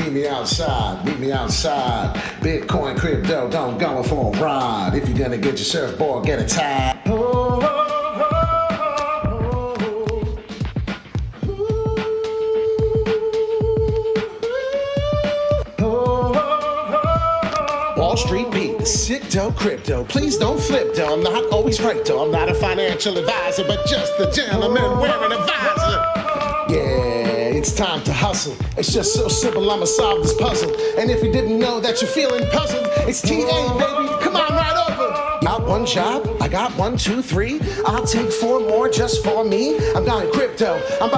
Meet me outside, Bitcoin, crypto, don't go for a ride. If you're gonna get your surfboard, get it tied. Wall Street Beat, sick dough, crypto. Please don't flip dough. I'm not always right though. I'm not a financial advisor, but just a gentleman wearing a visor. Yeah, it's time to hustle. It's just so simple, I'ma solve this puzzle. And if you didn't know that you're feeling puzzled, it's TA, baby. Come on right over. Got one job, I got 1, 2, 3. I'll take 4 more just for me. I'm buying crypto, I'm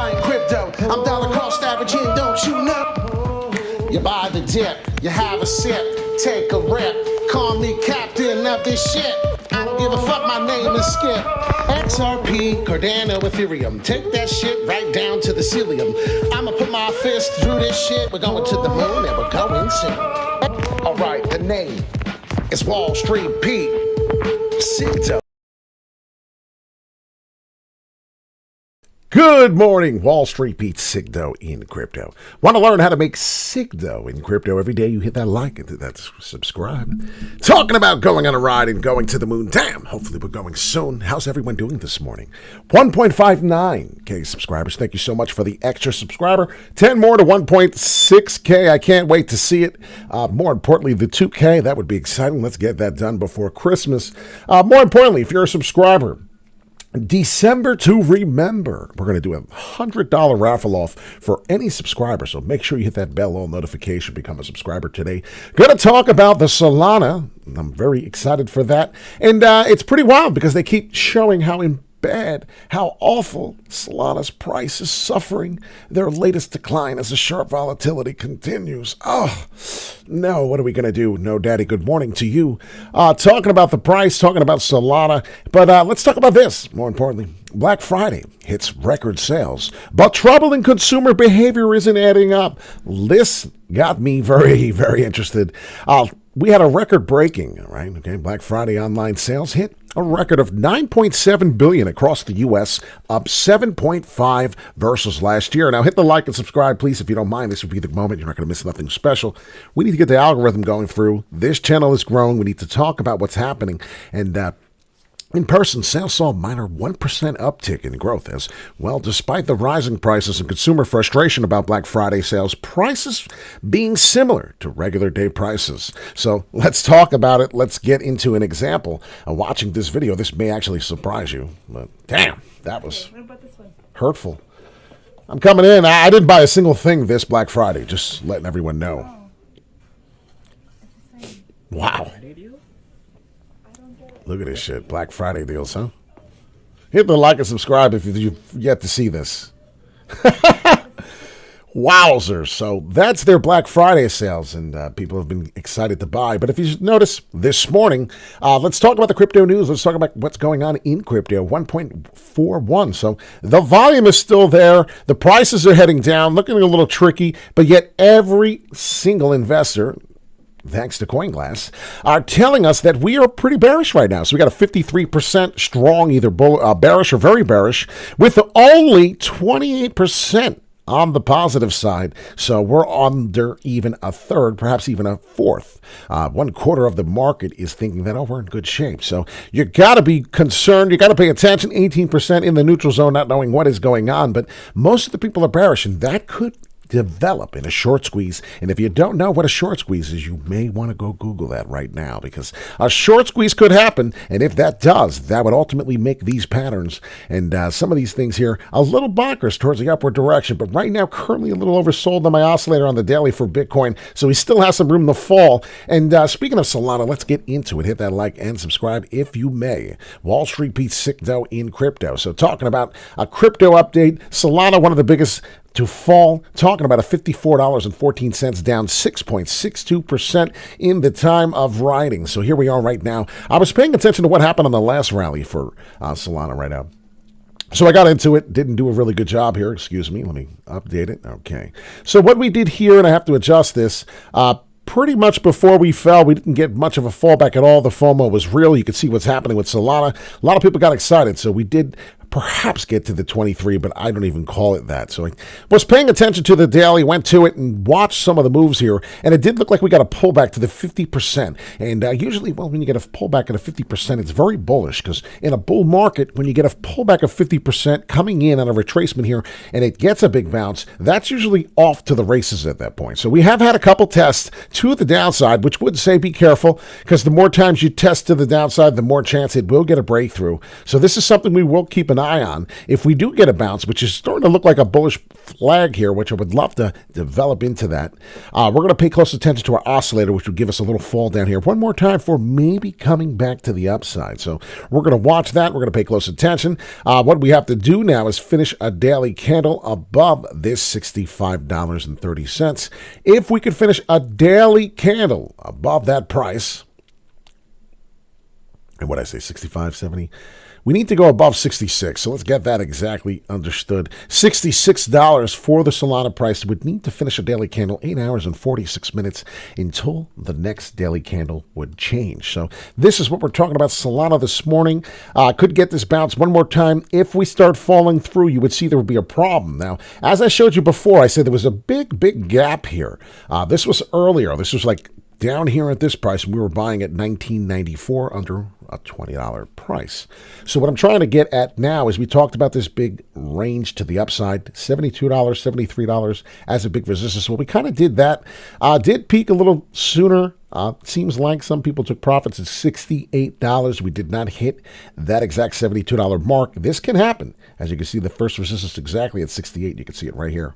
dollar cost averaging, don't you know? You buy the dip, you have a sip, take a rip, call me captain of this shit. I don't give a fuck, my name is Skip. XRP, Cardano, Ethereum, take that shit right down to the cilium. I'ma put my fist through this shit. We're going to the moon and we're going soon. Alright, the name is Wall Street Pete. Sick dough. Good morning, Wall Street Pete. Sick dough in crypto. Want to learn how to make sick dough in crypto every day? You hit that like and hit that subscribe. Talking about going on a ride and going to the moon. Damn, hopefully we're going soon. How's everyone doing this morning? 1.59K subscribers. Thank you so much for the extra subscriber. 10 more to 1.6K. I can't wait to see it. More importantly, the 2K. That would be exciting. Let's get that done before Christmas. More importantly, if you're a subscriber, December to remember, we're going to do a $100 raffle off for any subscriber. So make sure you hit that bell notification, become a subscriber today. Going to talk about the Solana. I'm very excited for that. And it's pretty wild because they keep showing how awful Solana's price is suffering their latest decline as the sharp volatility continues. Oh, no, what are we going to do? No, Daddy, good morning to you. Talking about the price, talking about Solana, but let's talk about this. More importantly, Black Friday hits record sales, but troubling consumer behavior isn't adding up. This got me very, very interested. We had a record-breaking, right? Okay, Black Friday online sales hit a record of $9.7 billion across the U.S., up 7.5 versus last year. Now, hit the like and subscribe, please, if you don't mind. This would be the moment. You're not going to miss nothing special. We need to get the algorithm going through. This channel is growing. We need to talk about what's happening. And in person, sales saw a minor 1% uptick in growth as well, despite the rising prices and consumer frustration about Black Friday sales, prices being similar to regular day prices. So let's talk about it. Let's get into an example. Watching this video, this may actually surprise you, but damn, that was hurtful. I'm coming in. I didn't buy a single thing this Black Friday, just letting everyone know. Wow. Look at this shit. Black Friday deals, huh? Hit the like and subscribe if you've yet to see this. Wowzers. So that's their Black Friday sales, and people have been excited to buy. But if you notice this morning, let's talk about the crypto news. Let's talk about what's going on in crypto. 1.41. So the volume is still there. The prices are heading down, looking a little tricky, but yet every single investor, thanks to CoinGlass, are telling us that we are pretty bearish right now. So we got a 53% strong, either bearish or very bearish, with only 28% on the positive side. So we're under even a third, perhaps even a fourth. 1/4 of the market is thinking that, oh, we're in good shape. So you got to be concerned. You got to pay attention. 18% in the neutral zone, not knowing what is going on. But most of the people are bearish, and that could develop in a short squeeze. And if you don't know what a short squeeze is, you may want to go Google that right now, because a short squeeze could happen. And if that does, that would ultimately make these patterns and some of these things here a little bonkers towards the upward direction. But right now, currently a little oversold on my oscillator on the daily for Bitcoin. So we still have some room to fall. And speaking of Solana, let's get into it. Hit that like and subscribe if you may. Wall Street Pete, sick dough in crypto. So talking about a crypto update, Solana, one of the biggest to fall, talking about a $54.14, down 6.62% in the time of writing. So here we are right now. I was paying attention to what happened on the last rally for Solana right now. So I got into it, didn't do a really good job here. Excuse me, let me update it. Okay. So what we did here, and I have to adjust this, pretty much before we fell, we didn't get much of a fallback at all. The FOMO was real. You could see what's happening with Solana. A lot of people got excited, so we did perhaps get to the 23, but I don't even call it that. So I was paying attention to the daily, went to it and watched some of the moves here, and it did look like we got a pullback to the 50%. And usually, well, when you get a pullback at a 50%, it's very bullish, because in a bull market, when you get a pullback of 50% coming in on a retracement here, and it gets a big bounce, that's usually off to the races at that point. So we have had a couple tests to the downside, which would say be careful, because the more times you test to the downside, the more chance it will get a breakthrough. So this is something we will keep an eye on. If we do get a bounce, which is starting to look like a bullish flag here, which I would love to develop into that, we're going to pay close attention to our oscillator, which would give us a little fall down here one more time for maybe coming back to the upside. So we're going to watch that. We're going to pay close attention. What we have to do now is finish a daily candle above this $65.30. If we could finish a daily candle above that price, and what I say, 65, 70, we need to go above 66. So let's get that exactly understood. $66 for the Solana price. Would need to finish a daily candle 8 hours and 46 minutes until the next daily candle would change. So this is what we're talking about Solana this morning. Could get this bounce one more time. If we start falling through, you would see there would be a problem. Now, as I showed you before, I said there was a big gap here. This was earlier. This was like down here at this price, we were buying at $19.94 under a $20 price. So what I'm trying to get at now is we talked about this big range to the upside, $72, $73 as a big resistance. Well, we kind of did that. Did peak a little sooner. Seems like some people took profits at $68. We did not hit that exact $72 mark. This can happen. As you can see, the first resistance exactly at 68. You can see it right here.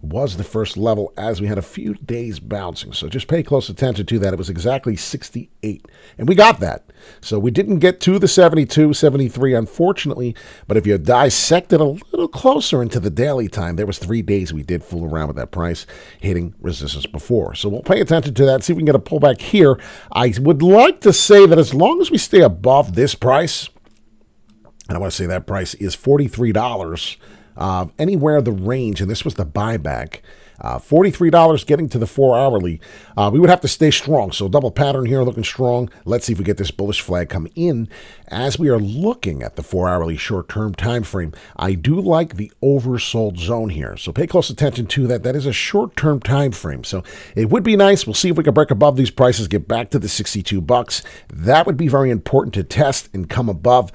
Was the first level as we had a few days bouncing. So just pay close attention to that. It was exactly 68. And we got that. So we didn't get to the 72, 73, unfortunately. But if you dissect it a little closer into the daily time, there was 3 days we did fool around with that price hitting resistance before. So we'll pay attention to that, see if we can get a pullback here. I would like to say that as long as we stay above this price, and I want to say that price is $43, anywhere the range, and this was the buyback, $43 getting to the 4-hourly, we would have to stay strong. So double pattern here looking strong. Let's see if we get this bullish flag come in. As we are looking at the 4-hourly short-term time frame, I do like the oversold zone here. So pay close attention to that. That is a short-term time frame. So it would be nice. We'll see if we can break above these prices, get back to the $62. That would be very important to test and come above.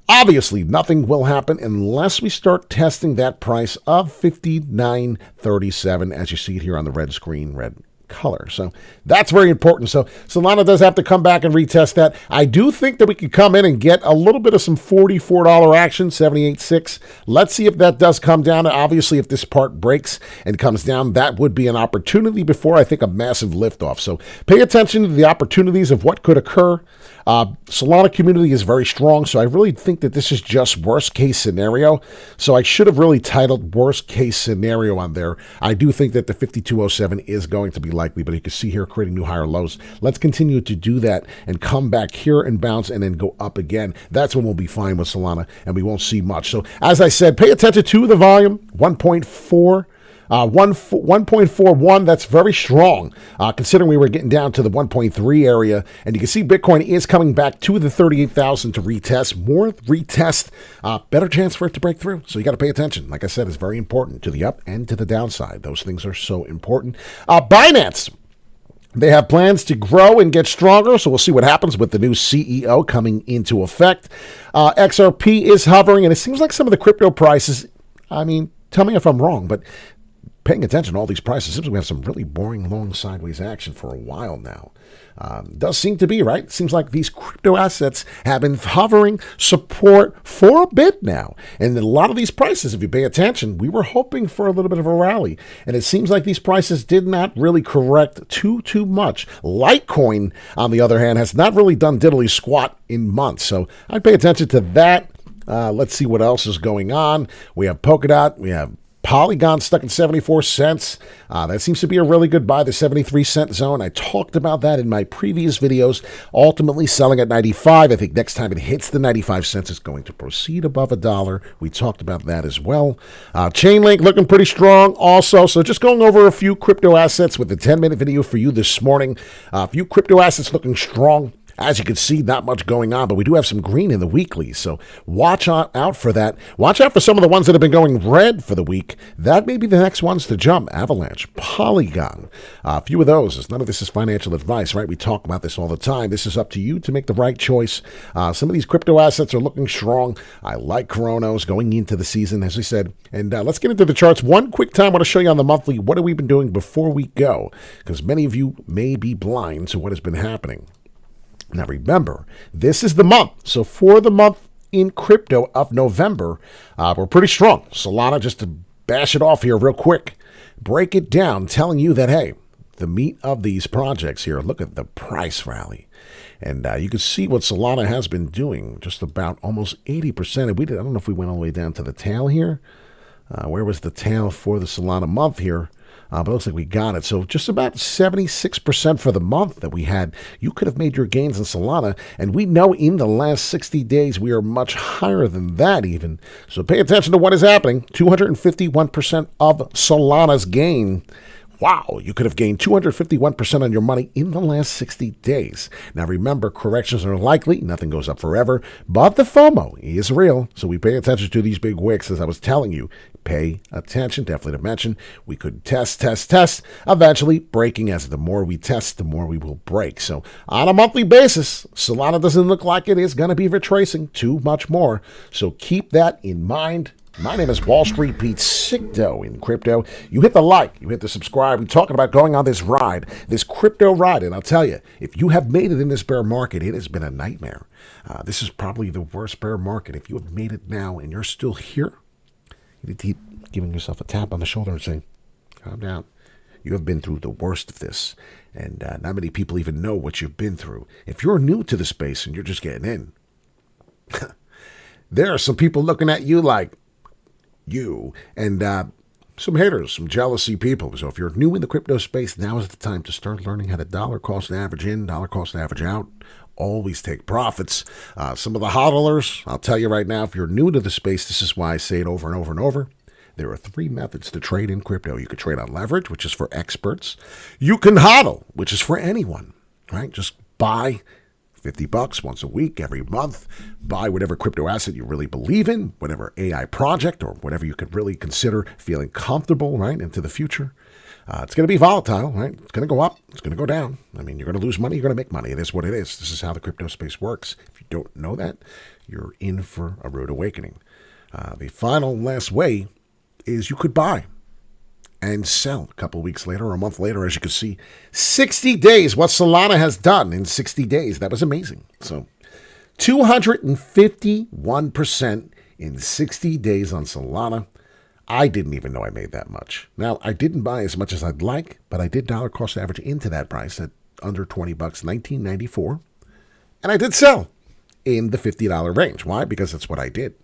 Obviously, nothing will happen unless we start testing that price of $59.37, as you see it here on the red screen, red color. So that's very important. So Solana does have to come back and retest that. I do think that we could come in and get a little bit of some $44 action, 78.6. Let's see if that does come down. Obviously, if this part breaks and comes down, that would be an opportunity before, I think, a massive liftoff. So pay attention to the opportunities of what could occur. Solana community is very strong, so I really think that this is just worst case scenario. So I should have really titled worst case scenario on there. I do think that the 5207 is going to be likely, but you can see here creating new higher lows. Let's continue to do that and come back here and bounce and then go up again. That's when we'll be fine with Solana and we won't see much. So as I said, pay attention to the volume, 1.4. 1.41, that's very strong, considering we were getting down to the 1.3 area. And you can see Bitcoin is coming back to the 38,000 to retest. More retest, better chance for it to break through. So you got to pay attention. Like I said, it's very important to the up and to the downside. Those things are so important. Binance. They have plans to grow and get stronger, so we'll see what happens with the new CEO coming into effect. XRP is hovering, and it seems like some of the crypto prices, I mean, tell me if I'm wrong, but paying attention to all these prices, seems we have some really boring long sideways action for a while now. Does seem to be, right? Seems like these crypto assets have been hovering support for a bit now. And a lot of these prices, if you pay attention, we were hoping for a little bit of a rally. And it seems like these prices did not really correct too much. Litecoin, on the other hand, has not really done diddly squat in months. So I'd pay attention to that. Let's see what else is going on. We have Polkadot. We have Polygon stuck at 74 cents. That seems to be a really good buy, the 73-cent zone. I talked about that in my previous videos. Ultimately selling at 95. I think next time it hits the 95 cents, it's going to proceed above $1. We talked about that as well. Chainlink looking pretty strong also. So just going over a few crypto assets with the 10-minute video for you this morning. A few crypto assets looking strong. As you can see, not much going on, but we do have some green in the weekly, so watch out for that. Watch out for some of the ones that have been going red for the week. That may be the next ones to jump. Avalanche, Polygon, a few of those. None of this is financial advice, right? We talk about this all the time. This is up to you to make the right choice. Some of these crypto assets are looking strong. I like Coronos going into the season, as we said. And let's get into the charts. One quick time, I want to show you on the monthly, what have we been doing before we go? Because many of you may be blind to what has been happening. Now remember, this is the month. So for the month in crypto of November, we're pretty strong. Solana, just to bash it off here real quick, break it down, telling you that, hey, the meat of these projects here, look at the price rally. And you can see what Solana has been doing, just about almost 80%. And I don't know if we went all the way down to the tail here. Where was the tail for the Solana month here? But it looks like we got it. So just about 76% for the month that we had. You could have made your gains in Solana. And we know in the last 60 days, we are much higher than that even. So pay attention to what is happening. 251% of Solana's gain. Wow, you could have gained 251% on your money in the last 60 days. Now remember, corrections are likely. Nothing goes up forever. But the FOMO is real. So we pay attention to these big wicks, as I was telling you. Pay attention, definitely to mention. We could test, eventually breaking. As the more we test, the more we will break. So on a monthly basis, Solana doesn't look like it is going to be retracing too much more. So keep that in mind. My name is Wall Street Pete, sick dough in crypto. You hit the like, you hit the subscribe. We're talking about going on this ride, this crypto ride. And I'll tell you, if you have made it in this bear market, it has been a nightmare. This is probably the worst bear market. If you have made it now and you're still here, you need to keep giving yourself a tap on the shoulder and saying, calm down. You have been through the worst of this. And not many people even know what you've been through. If you're new to the space and you're just getting in, there are some people looking at you like, you and some haters, some jealousy people. So if you're new in the crypto space, now is the time to start learning how to dollar cost average in, dollar cost average out. Always take profits. Some of the hodlers, I'll tell you right now, if you're new to the space, this is why I say it over and over and over. There are 3 methods to trade in crypto. You can trade on leverage, which is for experts. You can hodl, which is for anyone, right? Just buy $50 once a week, every month. Buy whatever crypto asset you really believe in, whatever AI project or whatever you could really consider feeling comfortable, right, into the future. It's going to be volatile, right? It's going to go up. It's going to go down. I mean, you're going to lose money. You're going to make money. It is what it is. This is how the crypto space works. If you don't know that, you're in for a rude awakening. The final last way is you could buy and sell a couple weeks later or a month later. As you can see, 60 days, what Solana has done in 60 days. That was amazing. So 251% in 60 days on Solana. I didn't even know I made that much. Now, I didn't buy as much as I'd like, but I did dollar cost average into that price at under $20, $19.94. And I did sell in the $50 range. Why? Because that's what I did.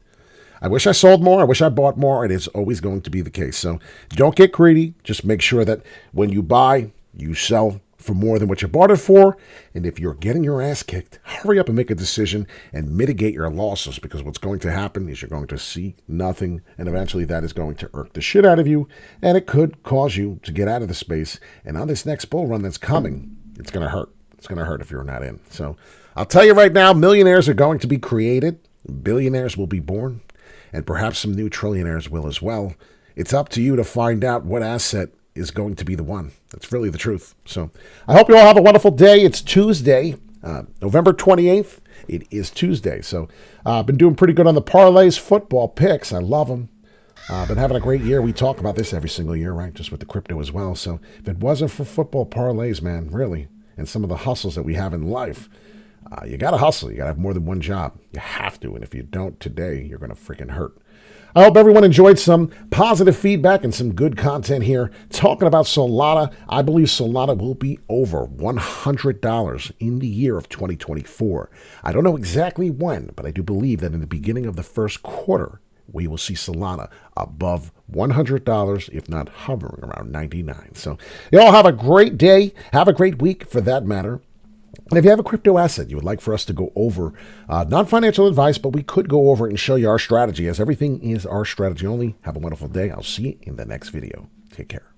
I wish I sold more. I wish I bought more. It is always going to be the case. So don't get greedy. Just make sure that when you buy, you sell for more than what you bought it for. And if you're getting your ass kicked, hurry up and make a decision and mitigate your losses, because what's going to happen is you're going to see nothing. And eventually that is going to irk the shit out of you. And it could cause you to get out of the space. And on this next bull run that's coming, it's going to hurt. It's going to hurt if you're not in. So I'll tell you right now, millionaires are going to be created. Billionaires will be born. And perhaps some new trillionaires will as well. It's up to you to find out what asset is going to be the one. That's really the truth. So I hope you all have a wonderful day. It's Tuesday, November 28th. It is Tuesday. So I've been doing pretty good on the parlays, football picks. I love them. Been having a great year. We talk about this every single year, right? Just with the crypto as well. So if it wasn't for football parlays, man, really, and some of the hustles that we have in life, you got to hustle. You got to have more than one job. You have to. And if you don't today, you're going to freaking hurt. I hope everyone enjoyed some positive feedback and some good content here. Talking about Solana, I believe Solana will be over $100 in the year of 2024. I don't know exactly when, but I do believe that in the beginning of the first quarter, we will see Solana above $100, if not hovering around 99. So you all have a great day. Have a great week for that matter. And if you have a crypto asset you would like for us to go over, non-financial advice, but we could go over it and show you our strategy, as everything is our strategy only. Have a wonderful day. I'll see you in the next video. Take care.